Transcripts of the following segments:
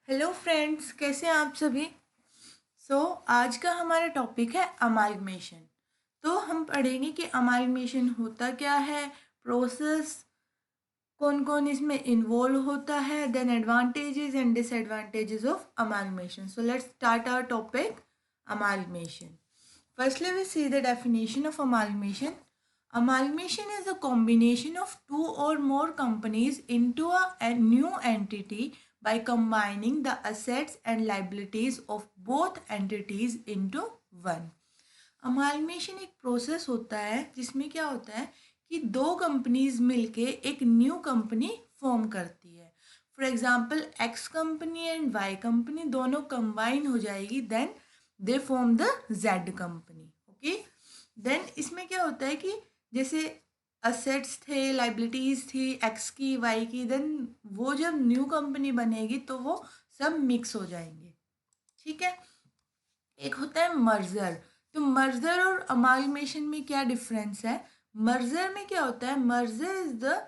Hello friends, कैसे हैं आप सभी। आज का हमारा टॉपिक है अमालगमेशन। तो हम पढ़ेंगे कि अमालगमेशन होता क्या है, प्रोसेस कौन कौन इसमें इन्वॉल्व होता है, then advantages and disadvantages of amalgamation. So let's start our topic amalgamation. Firstly, we see the definition of amalgamation. Amalgamation is a combination of two or more companies into a new entity by combining the assets and liabilities of both entities into one. Amalgamation एक process होता है जिसमें क्या होता है कि दो companies मिलके एक न्यू कंपनी फॉर्म करती है। For example X company and Y company दोनों कंबाइन हो जाएगी, then they form the Z company. Okay, then इसमें क्या होता है कि जैसे असेट्स थे, लाइबिलिटीज थी एक्स की वाई की, देन वो जब न्यू कंपनी बनेगी तो वो सब मिक्स हो जाएंगे। ठीक है। एक होता है मर्जर। तो मर्जर और अमालगमेशन में क्या डिफरेंस है। मर्जर में क्या होता है, merger is the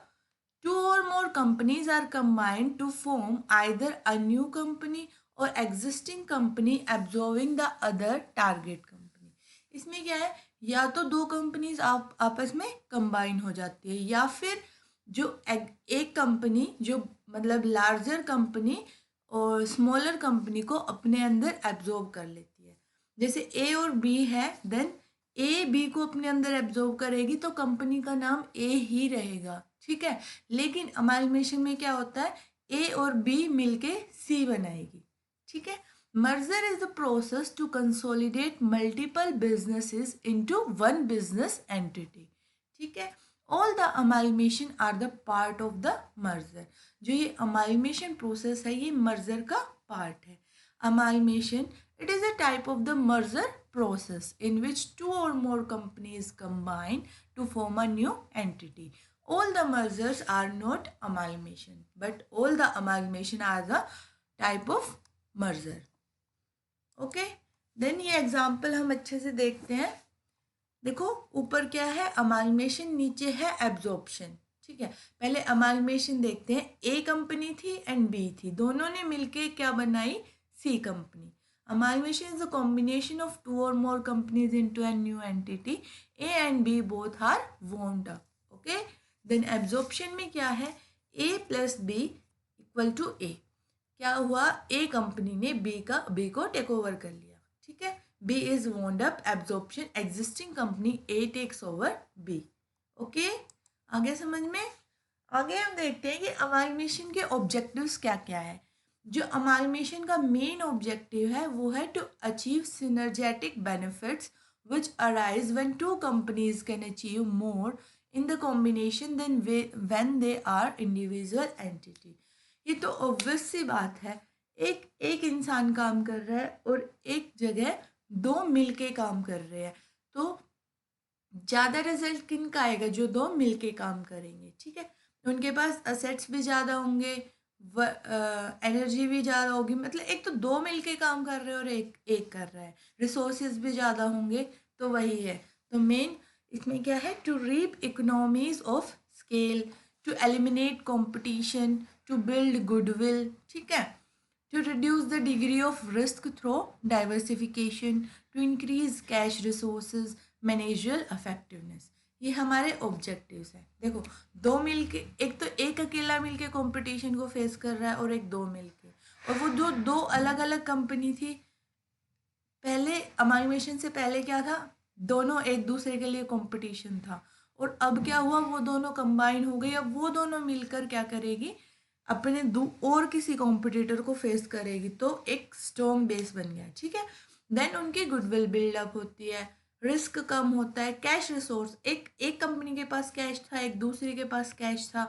two or more companies are combined to form either a new company or existing company absorbing the other target company. इसमें क्या है, या तो दो कंपनीज आप आपस में कंबाइन हो जाती है, या फिर जो एक कंपनी जो मतलब लार्जर कंपनी और स्मॉलर कंपनी को अपने अंदर एब्जॉर्ब कर लेती है। जैसे ए और बी है, देन ए बी को अपने अंदर एब्जॉर्ब करेगी तो कंपनी का नाम ए ही रहेगा। ठीक है। लेकिन अमालगमेशन में क्या होता है, ए और बी मिलके सी बनाएगी। ठीक है। Merger is the process to consolidate multiple businesses into one business entity. ठीक है। All the amalgamation are the part of the merger. जो ये अमालगमेशन प्रोसेस है ये मर्जर का पार्ट है। Amalgamation, it is a type of the merger process in which two or more companies combine to form a new entity. All the mergers are not amalgamation, but all the amalgamation are the type of merger. Okay, then ये example हम अच्छे से देखते हैं। देखो ऊपर क्या है अमालगमेशन, नीचे है एब्जॉर्प्शन। ठीक है, पहले अमालगमेशन देखते हैं। ए कंपनी थी एंड बी थी, दोनों ने मिलके क्या बनाई, सी company. Amalgamation is a combination of two or more companies into a new entity. A and B both are wound up. Okay. Then absorption में क्या है, A plus B equal to A। क्या हुआ, A कंपनी ने B को take over कर लिया। ठीक है। B is wound up, absorption, existing company A takes over B। Okay, आगे समझ में। आगे हम देखते हैं कि अमालगमेशन के ऑब्जेक्टिव्स क्या क्या है। जो अमालगमेशन का मेन ऑब्जेक्टिव है वो है to achieve synergetic benefits which arise when two companies can achieve more in the combination than when they are individual entity. ये तो ऑब्वियस सी बात है, एक इंसान काम कर रहा है और एक जगह दो मिलके काम कर रहे हैं, तो ज़्यादा रिजल्ट किन का आएगा, जो दो मिलके काम करेंगे। ठीक है। उनके पास असेट्स भी ज़्यादा होंगे, एनर्जी भी ज़्यादा होगी। मतलब एक तो दो मिलके काम कर रहे हैं और एक एक कर रहा है, रिसोर्सेज भी ज़्यादा होंगे। तो वही है, तो मेन इसमें क्या है, to reap economies of scale, to eliminate competition, to build goodwill. ठीक है। to reduce the degree of risk through diversification, to increase cash resources, managerial effectiveness। ये हमारे ऑब्जेक्टिव्स हैं। देखो, दो मिलके, एक तो एक अकेला मिलके कंपटीशन को फेस कर रहा है और एक दो मिलके, और वो जो दो अलग अलग कंपनी थी, पहले अमालगमेशन से पहले क्या था, दोनों एक दूसरे के लिए कंपटीशन था, और अब क्या हुआ, वो दोनों कंबाइन हो गई। अब वो दोनों मिलकर क्या करेगी, अपने और किसी कॉम्पिटिटर को फेस करेगी, तो एक स्ट्रॉन्ग बेस बन गया। ठीक है। देन उनकी गुडविल बिल्डअप होती है, रिस्क कम होता है, कैश रिसोर्स, एक कंपनी के पास कैश था, एक दूसरे के पास कैश था,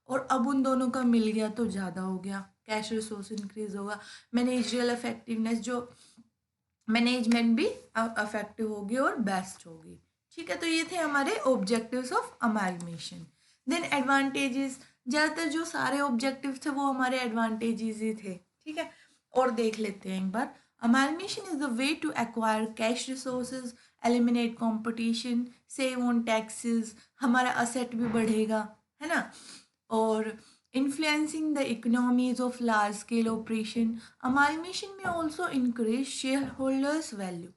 और अब उन दोनों का मिल गया तो ज़्यादा हो गया, कैश रिसोर्स इंक्रीज होगा। मैनेजरियल इफेक्टिवनेस, जो मैनेजमेंट भी अफेक्टिव होगी और बेस्ट होगी। ठीक है। तो ये थे हमारे objectives of amalgamation. Then advantages, ज़्यादातर जो सारे ऑब्जेक्टिव थे वो हमारे एडवांटेजेस ही थे। ठीक है। और देख लेते हैं एक बार। Amalgamation is the way to acquire cash resources, eliminate competition, save on taxes, हमारा असेट भी बढ़ेगा, है ना। और influencing the economies of large scale operation. Amalgamation may also increase shareholders value,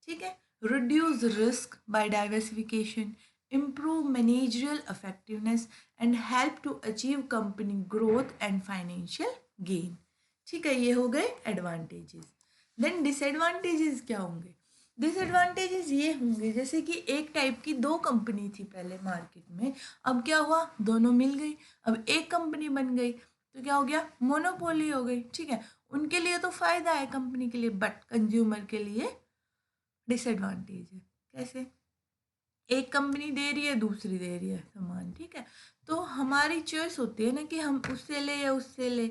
ठीक है, reduce risk by diversification, improve managerial effectiveness and help to achieve company growth and financial gain. ठीक है, ये हो गए एडवांटेजेस. देन डिसएडवांटेजेस क्या होंगे? Disadvantages ये होंगे जैसे कि एक टाइप की दो कंपनी थी पहले मार्केट में, अब क्या हुआ, दोनों मिल गई, अब एक कंपनी बन गई, तो क्या हो गया, मोनोपोली हो गई. ठीक है, उनके लिए तो फायदा है कंपनी के लिए, बट कंज्यूमर के लिए डिसएडवांटेज है. कैसे? एक कंपनी दे रही है, दूसरी दे रही है सामान, ठीक है, तो हमारी चॉइस होती है ना कि हम उससे ले या उससे ले.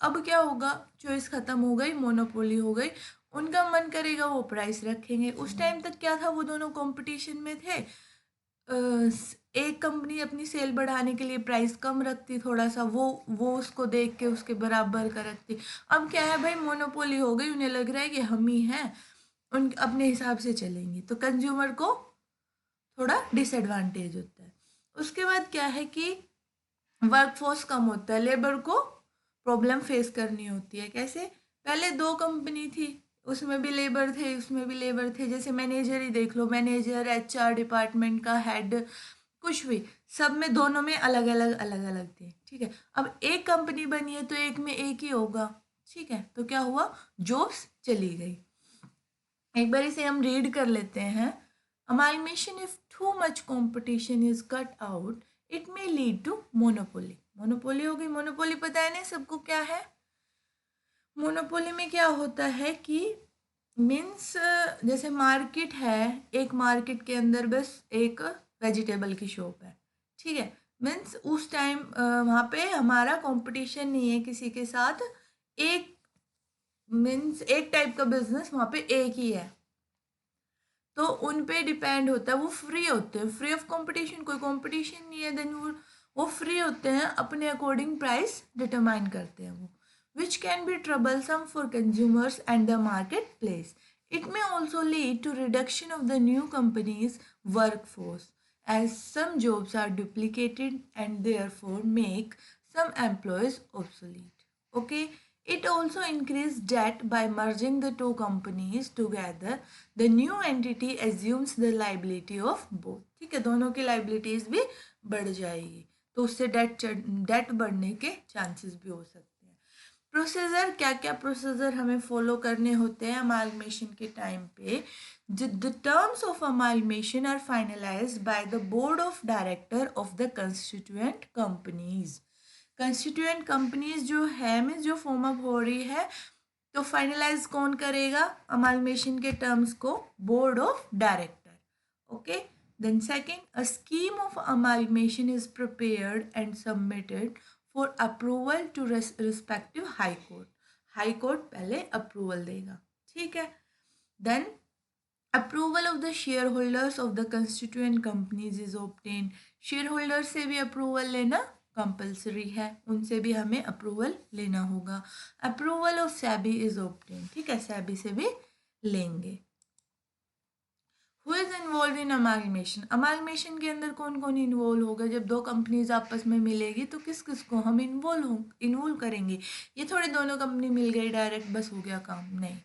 अब क्या होगा, चॉइस खत्म हो गई, मोनोपोली हो गई, उनका मन करेगा वो प्राइस रखेंगे. उस टाइम तक क्या था, वो दोनों कंपटीशन में थे. एक कंपनी अपनी सेल बढ़ाने के लिए प्राइस कम रखती थोड़ा सा, वो उसको देख के उसके बराबर का रखती. अब क्या है भाई, मोनोपोली हो गई, उन्हें लग रहा है कि हम ही हैं, उन अपने हिसाब से चलेंगी, तो कंज्यूमर को थोड़ा डिसएडवांटेज होता है. उसके बाद क्या है कि वर्कफोर्स कम होता है, लेबर को प्रॉब्लम फेस करनी होती है. कैसे? पहले दो कंपनी थी, उसमें भी लेबर थे, उसमें भी लेबर थे. जैसे मैनेजर ही देख लो, मैनेजर, एचआर डिपार्टमेंट का हेड, कुछ भी, सब में दोनों में अलग अलग थे. ठीक है, अब एक कंपनी बनी है तो एक में एक ही होगा. ठीक है, तो क्या हुआ, जॉब्स चली गई. एक बार इसे हम रीड कर लेते हैं. Amalgamation, if too much competition is cut out, it may lead to monopoly. Monopoly हो गई. मोनोपोली पता है ना सबको क्या है? मोनोपोली में क्या होता है कि मीन्स जैसे मार्केट है, एक मार्केट के अंदर बस एक वेजिटेबल की शॉप है. ठीक है, मीन्स उस टाइम वहाँ पे हमारा कंपटीशन नहीं है किसी के साथ. एक मीन्स एक टाइप का बिजनेस वहाँ पे एक ही है, तो उन पे डिपेंड होता है, वो फ्री होते हैं, फ्री ऑफ कंपटीशन, कोई कंपटीशन नहीं है. देन वो फ्री होते हैं, अपने अकॉर्डिंग प्राइस डिटरमाइन करते हैं वो, which can be troublesome for consumers and the market place. It may also lead to reduction of the new companies workforce as some jobs are duplicated and therefore make some employees obsolete. Okay, it also increased debt by merging the two companies together. The new entity assumes the liability of both. ठीक है, दोनों की liabilities भी बढ़ जाएगी, तो उससे date बढ़ने के चांसेस भी हो सकते हैं. प्रोसीजर, क्या क्या प्रोसीजर हमें फॉलो करने होते हैं अमालगमेशन के टाइम पे? The terms of amalgamation are finalized by the board of director of the constituent companies. Constituent companies जो है में जो फॉर्म अप हो रही है, तो फाइनलाइज कौन करेगा अमालगमेशन के टर्म्स को? Board of director. Okay, then second, a scheme of amalgamation is prepared and submitted for approval to respective high court. High court पहले अप्रूवल देगा. ठीक है, then approval of the share holders of the constituent companies is obtain. Share holder से भी approval लेना compulsory है, उनसे भी हमें अप्रूवल लेना होगा. Approval of SEBI is obtain. ठीक है, सेबी से भी लेंगे. Who is involve in amalgamation? Amalgamation के अंदर कौन कौन इन्वॉल्व होगा? जब दो कंपनीज आपस में मिलेगी तो किस किस को हम इन्वॉल्व करेंगे? ये थोड़े दोनों कंपनी मिल गई डायरेक्ट बस हो गया काम, नहीं.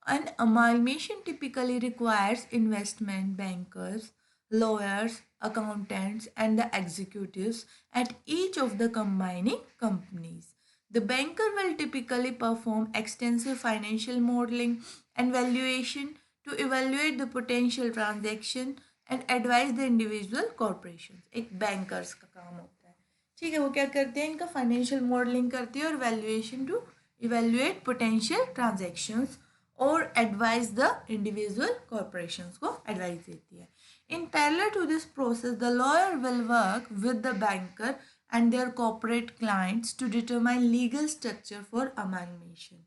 An amalgamation typically requires investment bankers, lawyers, accountants, and the executives at each of the combining companies. The banker will typically perform extensive financial modeling and valuation to evaluate the potential transaction and advise the individual corporations. एक bankers का काम होता है. ठीक है, वो क्या करते हैं? इनका फाइनेंशियल मॉडलिंग करती है और valuation to evaluate potential transactions और एडवाइज द इंडिविजुअल कॉरपोरेशंस को एडवाइस देती है. In parallel to this process the lawyer will work with the banker and their corporate clients to determine legal structure for amalgamation.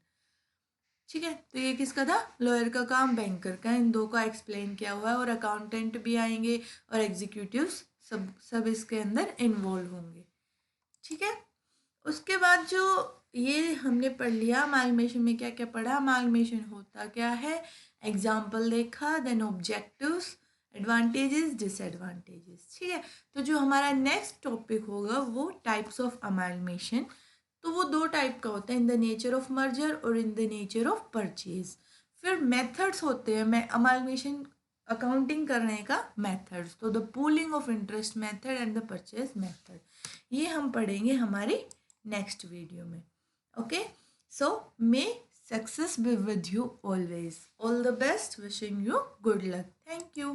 ठीक है, तो ये किसका था? लॉयर का काम, बैंकर का. इन दो का एक्सप्लेन किया हुआ है, और अकाउंटेंट भी आएंगे और एग्जीक्यूटिव्स सब इसके अंदर इन्वॉल्व होंगे. ठीक है, उसके बाद जो ये हमने पढ़ लिया अमालगमेशन में क्या क्या पढ़ा, अमालगमेशन होता क्या है, एग्जाम्पल देखा, देन ऑब्जेक्टिव्स एडवांटेजेस, डिसएडवांटेजेस, ठीक है। तो जो हमारा नेक्स्ट टॉपिक होगा वो टाइप्स ऑफ अमालगमेशन। तो वो दो टाइप का होता है, in the nature of merger और in the nature of purchase. फिर मेथड्स होते हैं मैं अमालगमेशन अकाउंटिंग करने का मेथड्स, तो the pooling of interest method and the purchase method, ये हम पढ़ेंगे हमारी नेक्स्ट वीडियो में। Okay, so may success be with you always. All the best. Wishing you good luck. Thank you.